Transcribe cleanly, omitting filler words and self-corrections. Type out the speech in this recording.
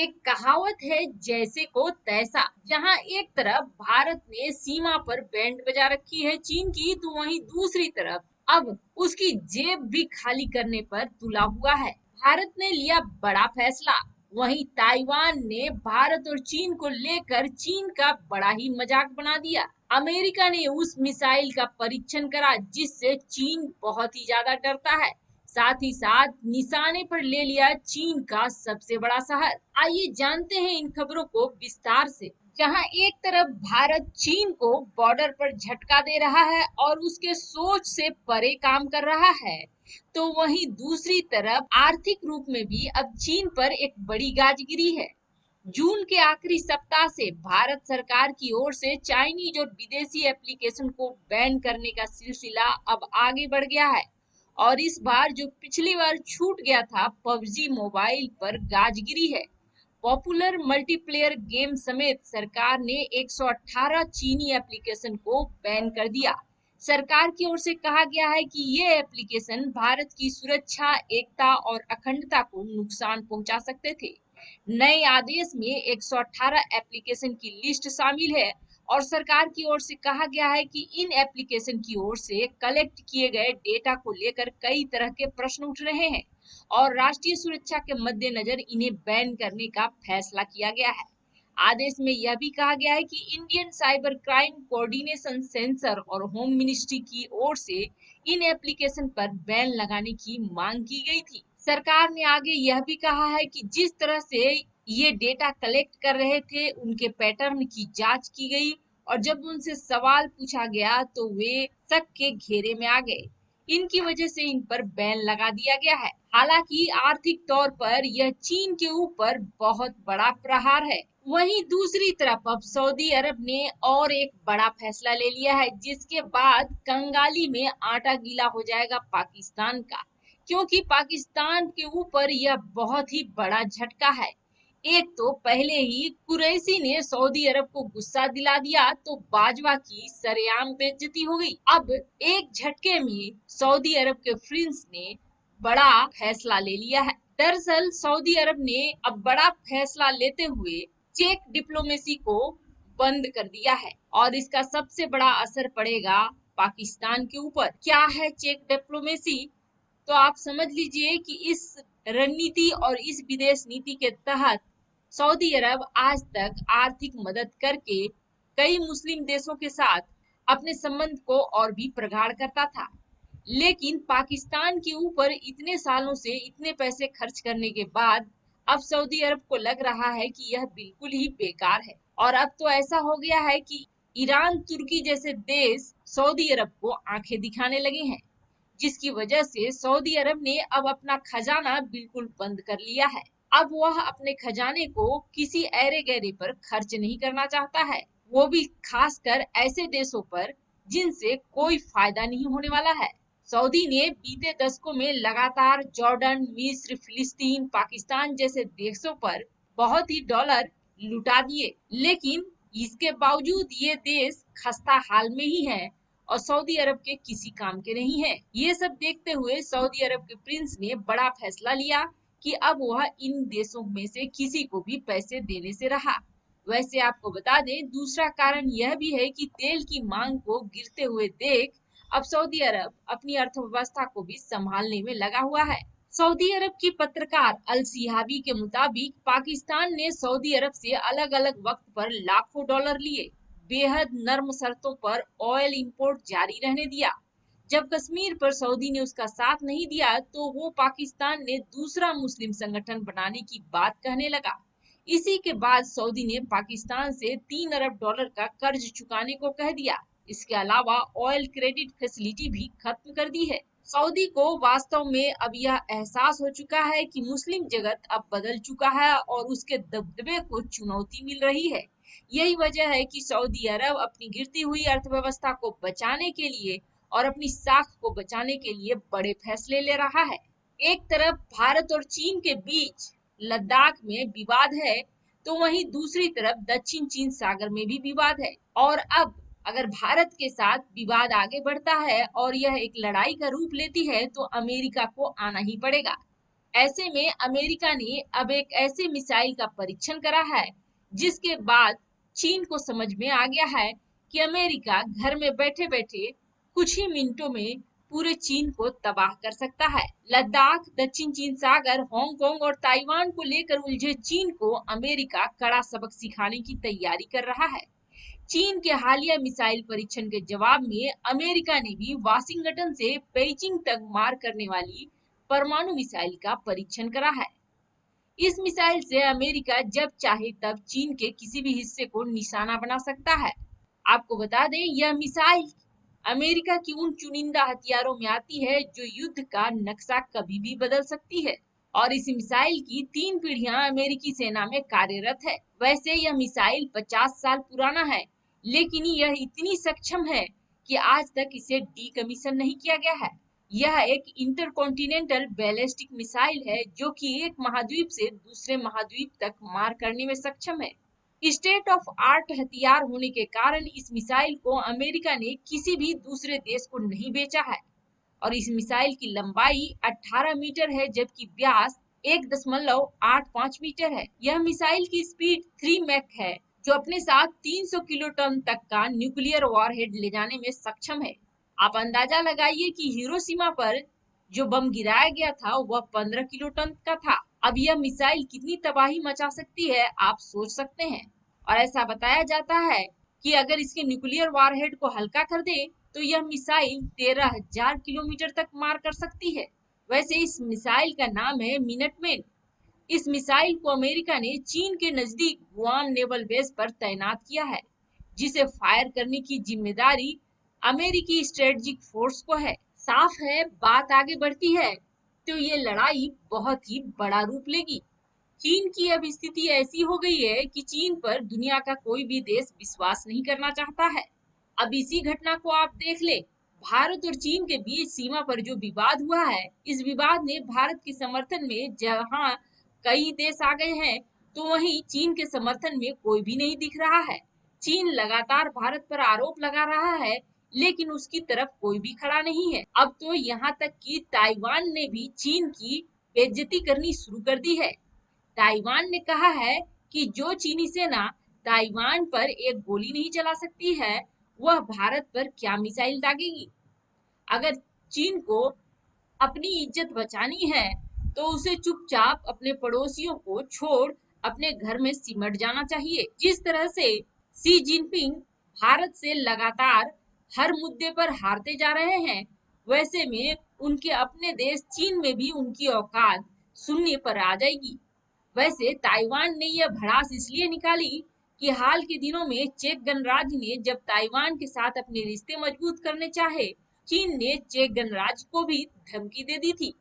एक कहावत है जैसे को तैसा। जहां एक तरफ भारत ने सीमा पर बैंड बजा रखी है चीन की, तो वहीं दूसरी तरफ अब उसकी जेब भी खाली करने पर तुला हुआ है। भारत ने लिया बड़ा फैसला, वहीं ताइवान ने भारत और चीन को लेकर चीन का बड़ा ही मजाक बना दिया। अमेरिका ने उस मिसाइल का परीक्षण करा जिससे चीन बहुत ही ज्यादा डरता है। साथ ही साथ निशाने पर ले लिया चीन का सबसे बड़ा शहर। आइए जानते हैं इन खबरों को विस्तार से। जहां एक तरफ भारत चीन को बॉर्डर पर झटका दे रहा है और उसके सोच से परे काम कर रहा है, तो वहीं दूसरी तरफ आर्थिक रूप में भी अब चीन पर एक बड़ी गाजगिरी है। जून के आखिरी सप्ताह से भारत सरकार की ओर से चाइनीज और विदेशी एप्लीकेशन को बैन करने का सिलसिला अब आगे बढ़ गया है। और इस बार जो पिछली बार छूट गया था पबजी मोबाइल पर गाजगिरी है। पॉपुलर मल्टीप्लेयर गेम समेत सरकार ने 118 चीनी एप्लीकेशन को बैन कर दिया। सरकार की ओर से कहा गया है कि ये एप्लीकेशन भारत की सुरक्षा, एकता और अखंडता को नुकसान पहुंचा सकते थे। नए आदेश में 118 एप्लीकेशन की लिस्ट शामिल है और सरकार की ओर से कहा गया है कि इन एप्लीकेशन की ओर से कलेक्ट किए गए डेटा को लेकर कई तरह के प्रश्न उठ रहे हैं और राष्ट्रीय सुरक्षा के मद्देनजर इन्हें बैन करने का फैसला किया गया है। आदेश में यह भी कहा गया है कि Indian cyber crime coordination centre और होम मिनिस्ट्री की ओर से इन एप्लीकेशन पर बैन लगाने की मांग की गई थी। सरकार ने आगे यह भी कहा है कि जिस तरह से ये डेटा कलेक्ट कर रहे थे उनके पैटर्न की जांच की गई और जब उनसे सवाल पूछा गया तो वे शक के घेरे में आ गए। इनकी वजह से इन पर बैन लगा दिया गया है। हालांकि आर्थिक तौर पर यह चीन के ऊपर बहुत बड़ा प्रहार है। वहीं दूसरी तरफ अब सऊदी अरब ने और एक बड़ा फैसला ले लिया है जिसके बाद कंगाली में आटा गीला हो जाएगा पाकिस्तान का, क्योंकि पाकिस्तान के ऊपर यह बहुत ही बड़ा झटका है। एक तो पहले ही कुरैशी ने सऊदी अरब को गुस्सा दिला दिया तो बाजवा की सरेआम बेइज्जती हो गई। अब एक झटके में सऊदी अरब के प्रिंस ने बड़ा फैसला ले लिया है। दरअसल सऊदी अरब ने अब बड़ा फैसला लेते हुए चेक डिप्लोमेसी को बंद कर दिया है और इसका सबसे बड़ा असर पड़ेगा पाकिस्तान के ऊपर। क्या है चेक डिप्लोमेसी? तो आप समझ लीजिए कि इस रणनीति और इस विदेश नीति के तहत सऊदी अरब आज तक आर्थिक मदद करके कई मुस्लिम देशों के साथ अपने संबंध को और भी प्रगाढ़ करता था। लेकिन पाकिस्तान के ऊपर इतने सालों से इतने पैसे खर्च करने के बाद अब सऊदी अरब को लग रहा है कि यह बिल्कुल ही बेकार है। और अब तो ऐसा हो गया है कि ईरान, तुर्की जैसे देश सऊदी अरब को आंखें दिखाने लगे हैं, जिसकी वजह से सऊदी अरब ने अब अपना खजाना बिल्कुल बंद कर लिया है। अब वह अपने खजाने को किसी ऐरे गैरे पर खर्च नहीं करना चाहता है, वो भी खासकर ऐसे देशों पर जिनसे कोई फायदा नहीं होने वाला है। सऊदी ने बीते दशकों में लगातार जॉर्डन, मिस्र, फिलिस्तीन, पाकिस्तान जैसे देशों पर बहुत ही डॉलर लुटा दिए, लेकिन इसके बावजूद ये देश खस्ता हाल में ही है और सऊदी अरब के किसी काम के नहीं है। ये सब देखते हुए सऊदी अरब के प्रिंस ने बड़ा फैसला लिया कि अब वह इन देशों में से किसी को भी पैसे देने से रहा। वैसे आपको बता दें, दूसरा कारण यह भी है कि तेल की मांग को गिरते हुए देख अब सऊदी अरब अपनी अर्थव्यवस्था को भी संभालने में लगा हुआ है। सऊदी अरब की पत्रकार अल सिहाबी के मुताबिक पाकिस्तान ने सऊदी अरब से अलग अलग वक्त पर लाखों डॉलर लिए, बेहद नर्म शर्तों पर ऑयल इंपोर्ट जारी रहने दिया। जब कश्मीर पर सऊदी ने उसका साथ नहीं दिया तो वो पाकिस्तान ने दूसरा मुस्लिम संगठन बनाने की बात कहने लगा। इसी के बाद सऊदी ने पाकिस्तान से 3 अरब डॉलर का कर्ज चुकाने को कह दिया। इसके अलावा ऑयल क्रेडिट फैसिलिटी भी खत्म कर दी है। सऊदी को वास्तव में अब यह एहसास हो चुका है कि मुस्लिम जगत अब बदल चुका है और उसके दबदबे को चुनौती मिल रही है। यही वजह है कि सऊदी अरब अपनी गिरती हुई अर्थव्यवस्था को बचाने के लिए और अपनी साख को बचाने के लिए बड़े फैसले ले रहा है। एक तरफ भारत और चीन के बीच लद्दाख में विवाद है, तो वहीं दूसरी तरफ दक्षिण चीन सागर में भी विवाद है। और अब अगर भारत के साथ विवाद आगे बढ़ता है और यह एक लड़ाई का रूप लेती है तो अमेरिका को आना ही पड़ेगा। ऐसे में अमेरिका ने अब एक ऐसे मिसाइल का परीक्षण करा है जिसके बाद चीन को समझ में आ गया है कि अमेरिका घर में बैठे बैठे कुछ ही मिनटों में पूरे चीन को तबाह कर सकता है। लद्दाख, दक्षिण चीन सागर, हांगकांग और ताइवान को लेकर उलझे चीन को अमेरिका कड़ा सबक सिखाने की तैयारी कर रहा है। चीन के हालिया मिसाइल परीक्षण के जवाब में अमेरिका ने भी वाशिंगटन से पेइचिंग तक मार करने वाली परमाणु मिसाइल का परीक्षण करा है। इस मिसाइल से अमेरिका जब चाहे तब चीन के किसी भी हिस्से को निशाना बना सकता है। आपको बता दें, यह मिसाइल अमेरिका की उन चुनिंदा हथियारों में आती है जो युद्ध का नक्शा कभी भी बदल सकती है और इस मिसाइल की 3 पीढ़ियां अमेरिकी सेना में कार्यरत है। वैसे यह मिसाइल 50 साल पुराना है, लेकिन यह इतनी सक्षम है कि आज तक इसे डीकमीशन नहीं किया गया है। यह एक इंटरकॉन्टिनेंटल बैलिस्टिक मिसाइल है जो कि एक महाद्वीप से दूसरे महाद्वीप तक मार करने में सक्षम है। स्टेट ऑफ आर्ट हथियार होने के कारण इस मिसाइल को अमेरिका ने किसी भी दूसरे देश को नहीं बेचा है और इस मिसाइल की लंबाई 18 मीटर है जबकि व्यास 1.85 मीटर है। यह मिसाइल की स्पीड 3 मैक है जो अपने साथ 300 किलोटन तक का न्यूक्लियर वॉरहेड ले जाने में सक्षम है। आप अंदाजा लगाइए कि हिरोशिमा पर जो बम गिराया गया था वह 15 किलोटन का था। अब यह मिसाइल कितनी तबाही मचा सकती है आप सोच सकते हैं। और ऐसा बताया जाता है कि अगर इसके न्यूक्लियर वॉरहेड को हल्का कर दे तो यह मिसाइल 13,000 किलोमीटर तक मार कर सकती है। वैसे इस मिसाइल का नाम है मिनटमैन। इस मिसाइल को अमेरिका ने चीन के नजदीक गुआम नेवल बेस पर तैनात किया है, जिसे फायर करने की जिम्मेदारी अमेरिकी स्ट्रेटेजिक फोर्स को है। साफ है, बात आगे बढ़ती है तो ये लड़ाई बहुत ही बड़ा रूप लेगी। चीन की अब स्थिति ऐसी हो गई है कि चीन पर दुनिया का कोई भी देश विश्वास नहीं करना चाहता है। अब इसी घटना को आप देख ले, भारत और चीन के बीच सीमा पर जो विवाद हुआ है, इस विवाद ने भारत के समर्थन में जहां कई देश आ गए हैं तो वहीं चीन के समर्थन में कोई भी नहीं दिख रहा है। चीन लगातार भारत पर आरोप लगा रहा है लेकिन उसकी तरफ कोई भी खड़ा नहीं है। अब तो यहाँ तक कि ताइवान ने भी चीन की बेइज्जती करनी शुरू कर दी है। ताइवान ने कहा है कि जो चीनी सेना ताइवान पर एक गोली नहीं चला सकती है वह भारत पर क्या मिसाइल दागेगी। अगर चीन को अपनी इज्जत बचानी है तो उसे चुपचाप अपने पड़ोसियों को छोड़ अपने घर में सिमट जाना चाहिए। जिस तरह से शी जिनपिंग भारत से लगातार हर मुद्दे पर हारते जा रहे हैं, वैसे में उनके अपने देश चीन में भी उनकी औकात शून्य पर आ जाएगी। वैसे ताइवान ने यह भड़ास इसलिए निकाली कि हाल के दिनों में चेक गणराज्य ने जब ताइवान के साथ अपने रिश्ते मजबूत करने चाहे, चीन ने चेक गणराज्य को भी धमकी दे दी थी।